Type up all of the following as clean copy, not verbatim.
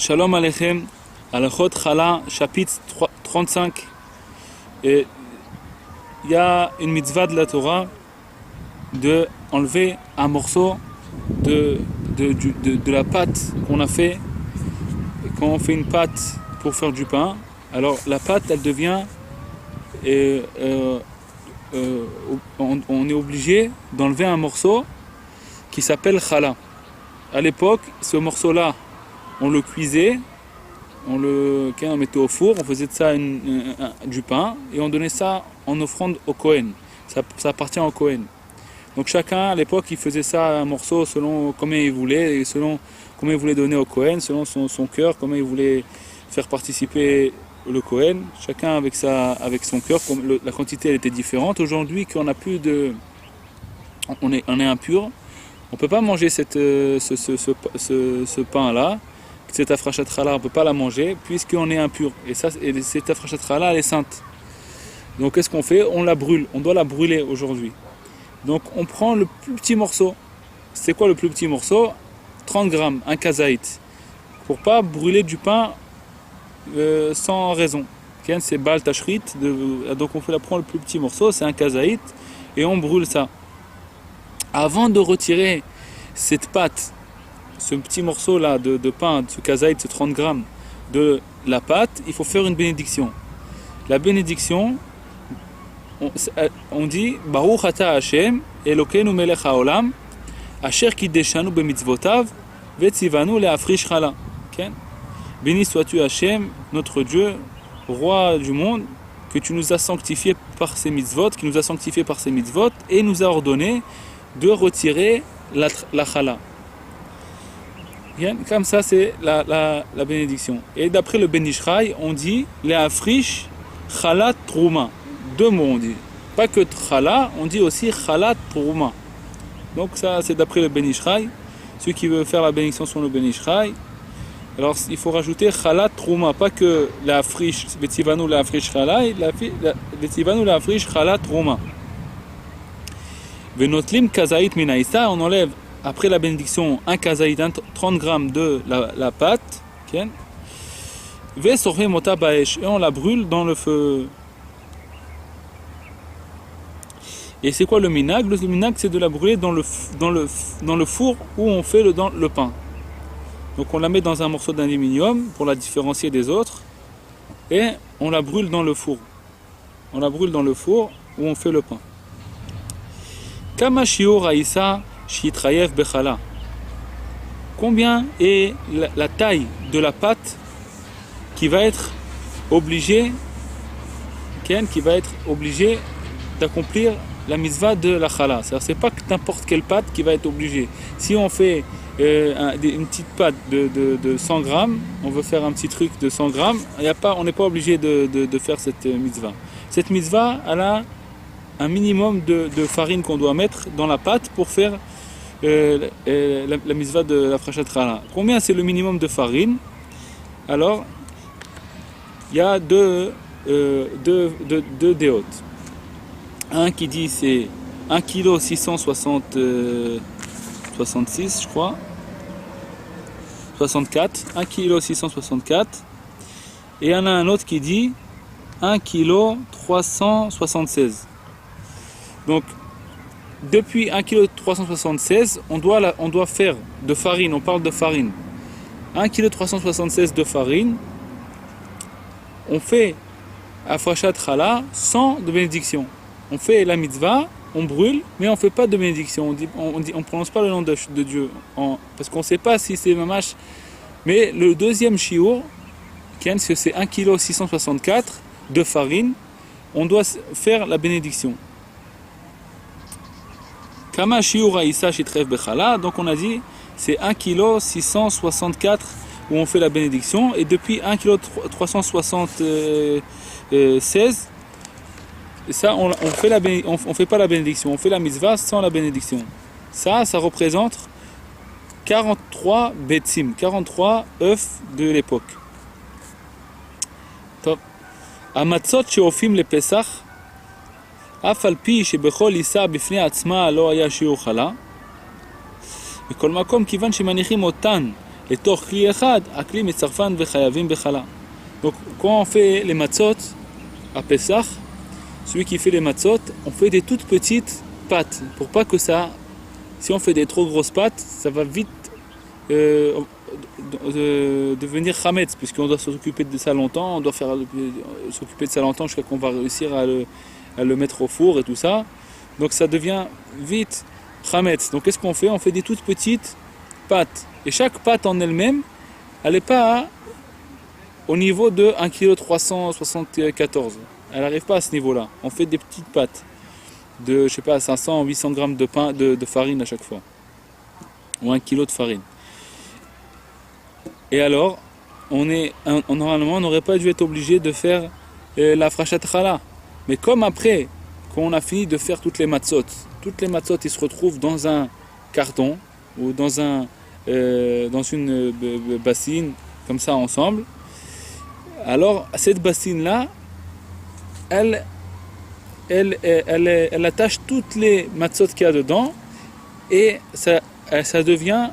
Shalom Aleichem, Halachot Chala, chapitre 35. Et il y a une mitzvah de la Torah de enlever un morceau de la pâte qu'on a fait. Quand on fait une pâte pour faire du pain, alors la pâte elle devient on est obligé d'enlever un morceau qui s'appelle chala. À l'époque, ce morceau-là, on le cuisait, on mettait au four, on faisait de ça du pain et on donnait ça en offrande au Kohen. Ça appartient au Kohen. Donc chacun à l'époque il faisait ça un morceau selon combien il voulait et selon combien il voulait donner au Kohen, selon son cœur, comment il voulait faire participer le Kohen. Chacun avec son cœur, la quantité elle était différente. Aujourd'hui qu'on a plus de, on est impur, on peut pas manger ce pain là. Cette afrachat chala, on ne peut pas la manger puisqu'on est impur. Et cette afrachat chala, elle est sainte. Donc qu'est-ce qu'on fait? On la brûle. On doit la brûler aujourd'hui. Donc on prend le plus petit morceau. C'est quoi le plus petit morceau? 30 grammes, un kazaït. Pour pas brûler du pain sans raison. C'est bal tashrit. Donc on prend le plus petit morceau, c'est un kazaït. Et on brûle ça. Avant de retirer cette pâte, ce petit morceau là de pain, ce kazaït, ce 30 grammes de la pâte, il faut faire une bénédiction. La bénédiction, on dit Baruch ata Hashem Elokeinu melech haolam asher kiddeshanu bemitzvotav vetzivanu leafrish chala. Béni sois-tu Hashem, notre Dieu, roi du monde, que tu nous as sanctifiés par ces mitzvot, qui nous a sanctifiés par ces mitzvot et nous a ordonné de retirer la chala. Comme ça, c'est la bénédiction. Et d'après le Ben Ish Chai, on dit Leafrish Chala Trouma. Deux mots on dit. Pas que Chala, on dit aussi Chala Trouma. Donc ça, c'est d'après le Ben Ish Chai. Ceux qui veulent faire la bénédiction sur le Ben Ish Chai. Alors il faut rajouter Chala Trouma. Pas que Leafrish, Vetzivanu Leafrish Chala, Vetzivanu Leafrish Chala Trouma. Venotlim Kazaït Minaïsa, on enlève après la bénédiction un kazaït, 30 grammes de la pâte, et on la brûle dans le feu. Et c'est quoi le minag? Le minag, c'est de la brûler dans le four où on fait le pain. Donc on la met dans un morceau d'aluminium pour la différencier des autres et on la brûle dans le four. On la brûle dans le four où on fait le pain. Kama shiur haïsa shitrayev bechala. Combien est la taille de la pâte qui va être obligée d'accomplir la mitzvah de la chala? C'est pas que n'importe quelle pâte qui va être obligée. Si on fait une petite pâte de 100 grammes, on veut faire un petit truc de 100 grammes, on n'est pas obligé de faire cette mitzvah. Cette mitzvah, elle a un minimum de farine qu'on doit mettre dans la pâte pour faire la mitzvah de la frachat chala. Combien c'est le minimum de farine? Alors, il y a deux déotes. Un qui dit c'est 1 kg 666, je crois. 64. 1 kg 664. Et il y en a un autre qui dit 1 kg 376. Donc, depuis 1 kg 376, on doit faire de farine, on parle de farine. 1 kg 376 de farine, on fait afrachat chala sans de bénédiction. On fait la mitzvah, on brûle, mais on ne fait pas de bénédiction. On prononce pas le nom de Dieu. Parce qu'on ne sait pas si c'est mamash. Mais le deuxième shiur, c'est 1 kg 664 de farine, on doit faire la bénédiction. Kama shiur haïsa shitrev bechala, donc on a dit c'est 1 kg 664 où on fait la bénédiction, et depuis 1 kg 376, ça on fait pas la bénédiction, on fait la mitzvah sans la bénédiction. Ça représente 43 betzim, 43 œufs de l'époque. Top. Amatzot sheofim le Pesach. אף על פי שבכל עיסה בפני עצמה לא היה שיעור חלה, מכל מקום כיוון שמניחים אותן Et tor kli echad, akli mitzarfan vechayavim bechala. Donc quand on fait les matzot à Pessah, celui qui fait les matzot, on fait des toutes petites pâtes pour pas que ça, si on fait des trop grosses pâtes, ça va vite devenir chametz, puisqu'on doit s'occuper de ça longtemps, on doit s'occuper de ça longtemps jusqu'à qu'on va réussir à le mettre au four et tout ça. Donc ça devient vite chametz. Donc qu'est-ce qu'on fait? On fait des toutes petites pâtes. Et chaque pâte en elle-même, elle n'est pas au niveau de 1,374 kg. Elle n'arrive pas à ce niveau-là. On fait des petites pâtes de, je sais pas, 500 800 grammes de pain, de farine à chaque fois. Ou 1 kg de farine. Et alors, normalement, on n'aurait pas dû être obligé de faire la frachat challah. Mais comme après, quand on a fini de faire toutes les matzot ils se retrouvent dans un carton ou dans une bassine, comme ça ensemble. Alors, cette bassine-là, elle attache toutes les matzot qu'il y a dedans et ça devient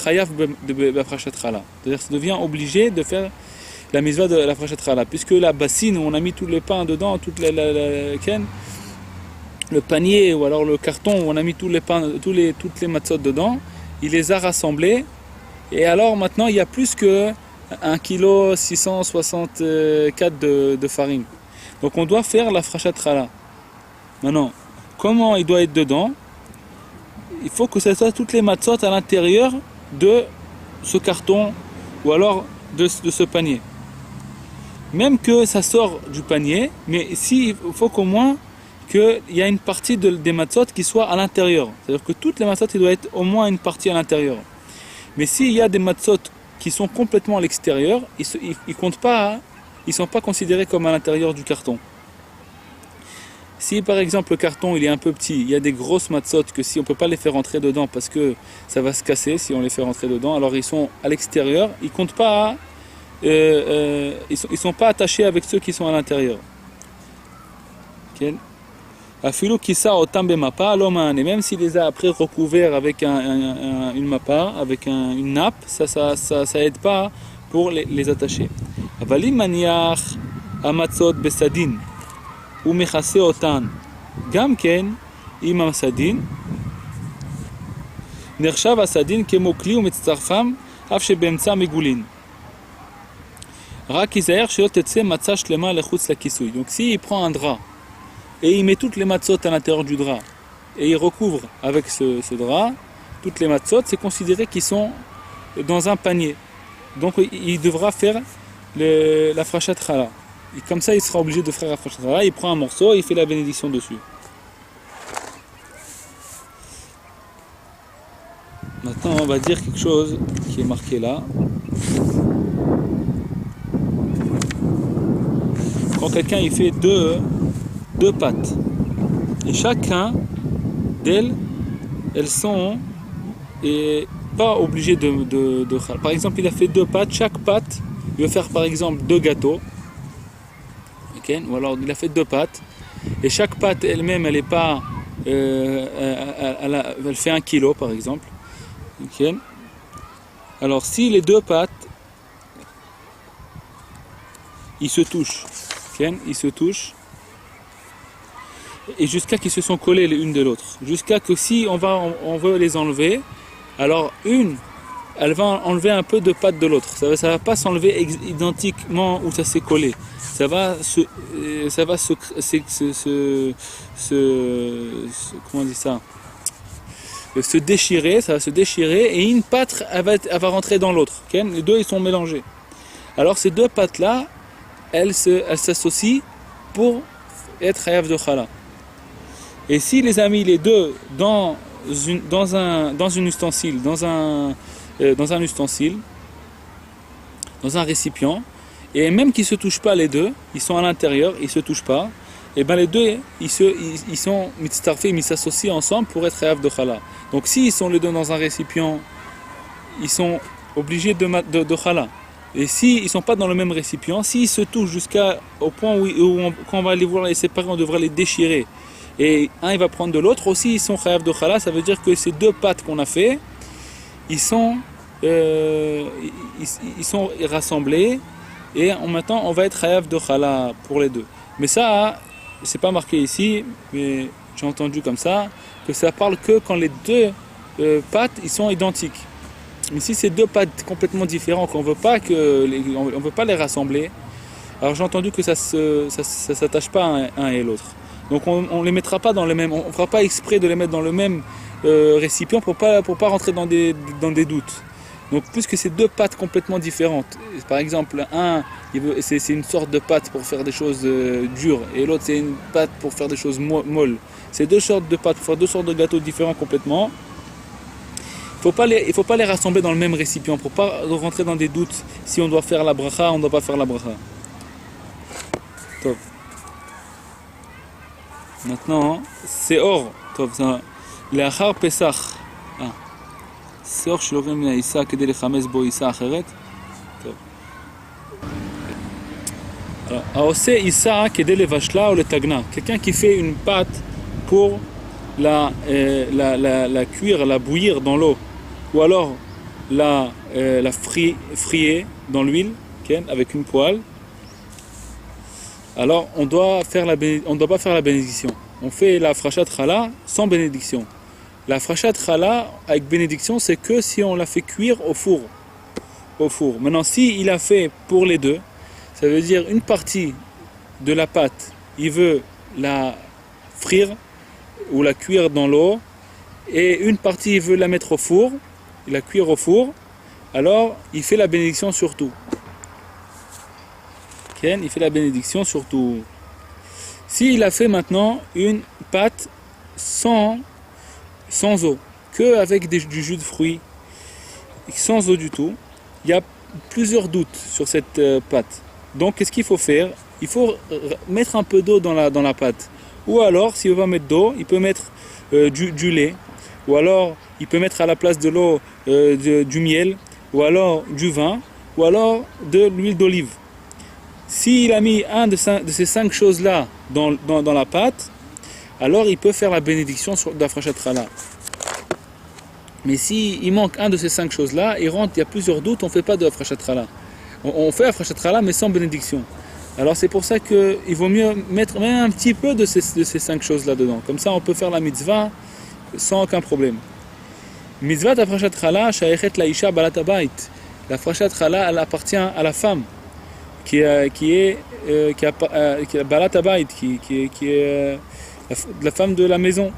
chayav de frachat challah. C'est-à-dire ça devient obligé de faire la mitzvah de la frachat challah, puisque la bassine où on a mis tous les pains dedans, le panier ou alors le carton où on a mis tous les pains, toutes les matzot dedans, il les a rassemblés et alors maintenant il y a plus que 1,664 kg de farine. Donc on doit faire la frachat challah. Maintenant, comment il doit être dedans? Il faut que ça soit toutes les matzot à l'intérieur de ce carton ou alors de ce panier. Même que ça sort du panier, mais ici il faut qu'au moins qu'il y a une partie des matzot qui soit à l'intérieur. C'est-à-dire que toutes les matzot, il doit être au moins une partie à l'intérieur. Mais s'il y a des matzot qui sont complètement à l'extérieur, ils comptent pas, ils sont pas considérés comme à l'intérieur du carton. Si par exemple le carton il est un peu petit, il y a des grosses matzot que si on ne peut pas les faire rentrer dedans parce que ça va se casser si on les fait rentrer dedans, alors ils sont à l'extérieur, ils comptent pas, ils sont pas attachés avec ceux qui sont à l'intérieur. Okay. Afilo kissa otam bemapa l'homme, et même s'il les a après recouverts avec une mappa, avec une nappe, ça aide pas pour les attacher. Avalim maniach amatzot besadin ou mechase otan gamken imam sadin נחשב הסדין כמו כלי ומצטרפם אף שבאמצע מגולין. רק ייזהר שלא תצא מצה שלמה לחוץ לכיסוי. Donc si il prend un drap et il met toutes les matzot à l'intérieur du drap et il recouvre avec ce drap, toutes les matzot, c'est considéré qu'ils sont dans un panier. Donc il devra faire la frachat challah. Et comme ça, il sera obligé de faire la frachat challah. Il prend un morceau et il fait la bénédiction dessus. Maintenant, on va dire quelque chose qui est marqué là. Quand quelqu'un il fait deux pattes, et chacun d'elles, elles sont pas obligées de par exemple, il a fait deux pattes, chaque patte, il va faire par exemple deux gâteaux. Okay? Ou alors il a fait deux pattes, et chaque patte elle-même, elle est pas, elle fait 1 kilo par exemple. Okay. Alors si les deux pattes ils se touchent, okay, ils se touchent et jusqu'à qu'ils se sont collés l'une de l'autre, jusqu'à que si on veut les enlever, alors une elle va enlever un peu de patte de l'autre, ça va pas s'enlever identiquement où ça s'est collé, ça va comment on dit ça, se déchirer, ça va se déchirer et une patte elle va rentrer dans l'autre. Okay, les deux ils sont mélangés. Alors ces deux pattes là, elles s'associent pour être chayav de challah. Et si les amis les deux dans un ustensile, dans un récipient, et même qu'ils se touchent pas les deux, ils sont à l'intérieur, ils se touchent pas. Et bien les deux, ils sont mitztarfim, ils s'associent ensemble pour être chayav de challah. Donc s'ils sont les deux dans un récipient, ils sont obligés de challah. Et s'ils ne sont pas dans le même récipient, s'ils se touchent jusqu'au point où quand on va les voir les séparer, on devra les déchirer. Et un il va prendre de l'autre, aussi ils sont chayav de challah, ça veut dire que ces deux pattes qu'on a fait, ils sont ils sont rassemblés et maintenant on va être chayav de chala pour les deux. Mais ça, c'est pas marqué ici, mais j'ai entendu comme ça, que ça parle que quand les deux pâtes ils sont identiques. Mais si c'est deux pâtes complètement différentes, qu'on veut pas on veut pas les rassembler, alors j'ai entendu que ça s'attache pas un et l'autre. Donc on les mettra pas dans le même, on fera pas exprès de les mettre dans le même récipient pour pas rentrer dans des doutes. Donc puisque c'est deux pâtes complètement différentes, par exemple c'est une sorte de pâte pour faire des choses dures et l'autre c'est une pâte pour faire des choses molles. C'est deux sortes de pâtes pour faire deux sortes de gâteaux différents complètement. Il ne faut pas les rassembler dans le même récipient pour pas rentrer dans des doutes si on doit faire la bracha ou on ne doit pas faire la bracha. Top. Maintenant, Seor, לאחר פסח, Seor שלובים מן העיסה כדי לחמש בו עיסה אחרת. טוב. העושה עיסה כדי לבשלה או לתגנה. Quelqu'un qui fait une pâte pour la cuire, la bouillir dans l'eau, ou alors la frire dans l'huile, avec une poêle. Alors on doit pas faire la bénédiction. On fait la frachat chala sans bénédiction. La frachat chala avec bénédiction, c'est que si on la fait cuire au four. Maintenant, si il a fait pour les deux, ça veut dire une partie de la pâte, il veut la frire ou la cuire dans l'eau, et une partie il veut la mettre au four, la cuire au four, alors il fait la bénédiction sur tout. Il fait la bénédiction sur tout. S'il a fait maintenant une pâte sans eau, que avec du jus de fruits, sans eau du tout, il y a plusieurs doutes sur cette pâte. Donc qu'est-ce qu'il faut faire? Il faut mettre un peu d'eau dans la pâte. Ou alors, s'il va mettre d'eau, il peut mettre du lait. Ou alors, il peut mettre à la place de l'eau du miel. Ou alors du vin. Ou alors de l'huile d'olive. S'il a mis un de ces 5 choses-là dans la pâte, alors il peut faire la bénédiction de la frachat chala. Mais s'il manque un de ces 5 choses-là, il y a plusieurs doutes, on ne fait pas de la frachat chala. On fait la frachat chala, mais sans bénédiction. Alors c'est pour ça qu'il vaut mieux mettre même un petit peu de ces 5 choses-là dedans. Comme ça, on peut faire la mitzvah sans aucun problème. Mitzvah de frachat chala, shayechet la isha balat habayit. La frachat chala, elle appartient à la femme qui est balat habayit, qui est la femme de la maison.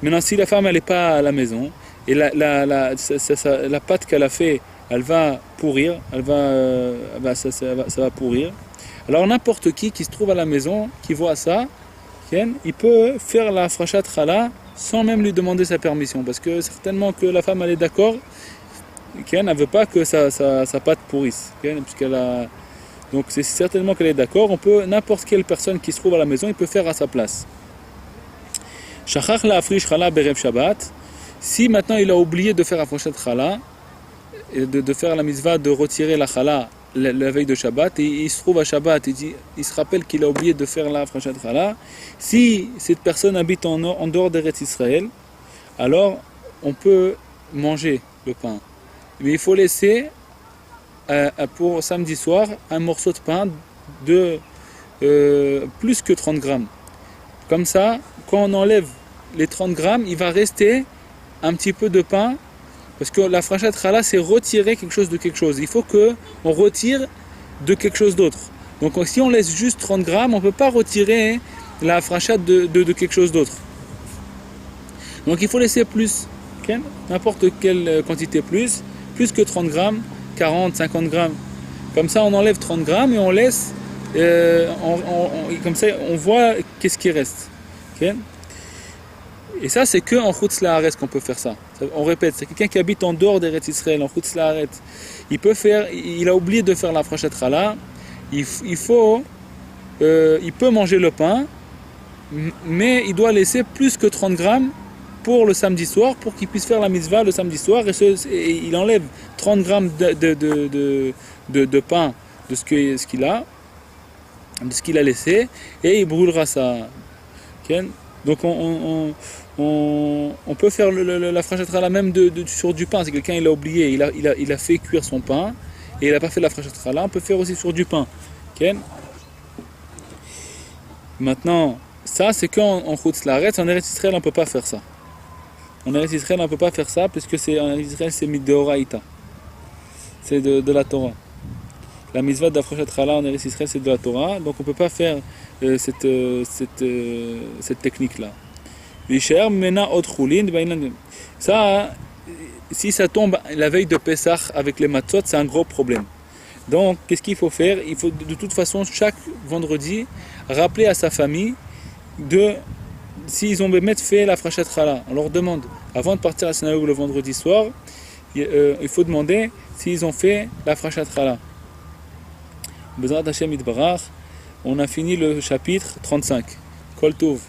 Maintenant, si la femme elle n'est pas à la maison et la pâte qu'elle a fait, elle va pourrir, ça va pourrir. Alors n'importe qui se trouve à la maison, qui voit ça, il peut faire la frachat chala sans même lui demander sa permission, parce que certainement que la femme elle est d'accord, elle ne veut pas que sa pâte pourrisse, donc c'est certainement qu'elle est d'accord. N'importe quelle personne qui se trouve à la maison, il peut faire à sa place. Shachach la afrish chala berev Shabbat. Si maintenant il a oublié de faire la frachat chala, de faire la mitzvah de retirer la chala la veille de Shabbat, et il se trouve à Shabbat, il se rappelle qu'il a oublié de faire la frachat chala. Si cette personne habite en dehors d'Eretz Israël, alors on peut manger le pain. Mais il faut laisser pour samedi soir un morceau de pain de plus que 30 grammes. Comme ça, quand on enlève les 30 grammes, il va rester un petit peu de pain, parce que la frachat chala, c'est retirer quelque chose de quelque chose. Il faut qu'on retire de quelque chose d'autre. Donc si on laisse juste 30 grammes, on ne peut pas retirer la frachat de quelque chose d'autre. Donc il faut laisser plus, n'importe quelle quantité plus que 30 grammes, 40, 50 grammes. Comme ça, on enlève 30 grammes et on laisse, comme ça, on voit qu'est-ce qui reste. Et ça, c'est qu'en Chutz La'aretz qu'on peut faire ça. On répète, c'est quelqu'un qui habite en dehors d'Eretz Israël, en Chutz La'aretz. Il a oublié de faire la frachat chala. Il peut manger le pain, mais il doit laisser plus que 30 grammes pour le samedi soir, pour qu'il puisse faire la mitzvah le samedi soir, et il enlève 30 grammes de pain de ce qu'il a laissé, et il brûlera ça. Donc on on peut faire la frachat challah même sur du pain. Si quelqu'un il a oublié, il a fait cuire son pain et il n'a pas fait la frachat challah, on peut faire aussi sur du pain. Okay? Maintenant, ça c'est qu'en Chutz Laaretz, en Eretz Israël on ne peut pas faire ça. En Eretz Israël on ne peut pas faire ça parce que en Eretz Israël c'est midoraïta. C'est de la Torah. La mitzvah de la frachat challah en Eretz Israël c'est de la Torah, donc on ne peut pas faire cette technique-là. Ça, si ça tombe la veille de Pessah avec les matzot, c'est un gros problème. Donc, qu'est-ce qu'il faut faire? Il faut de toute façon, chaque vendredi, rappeler à sa famille s'ils ont fait la frachat challah. On leur demande, avant de partir à la synagogue le vendredi soir, il faut demander s'ils ont fait la frachat challah. Bezrat Hashem Yitbarach, on a fini le chapitre 35. Kol Tov.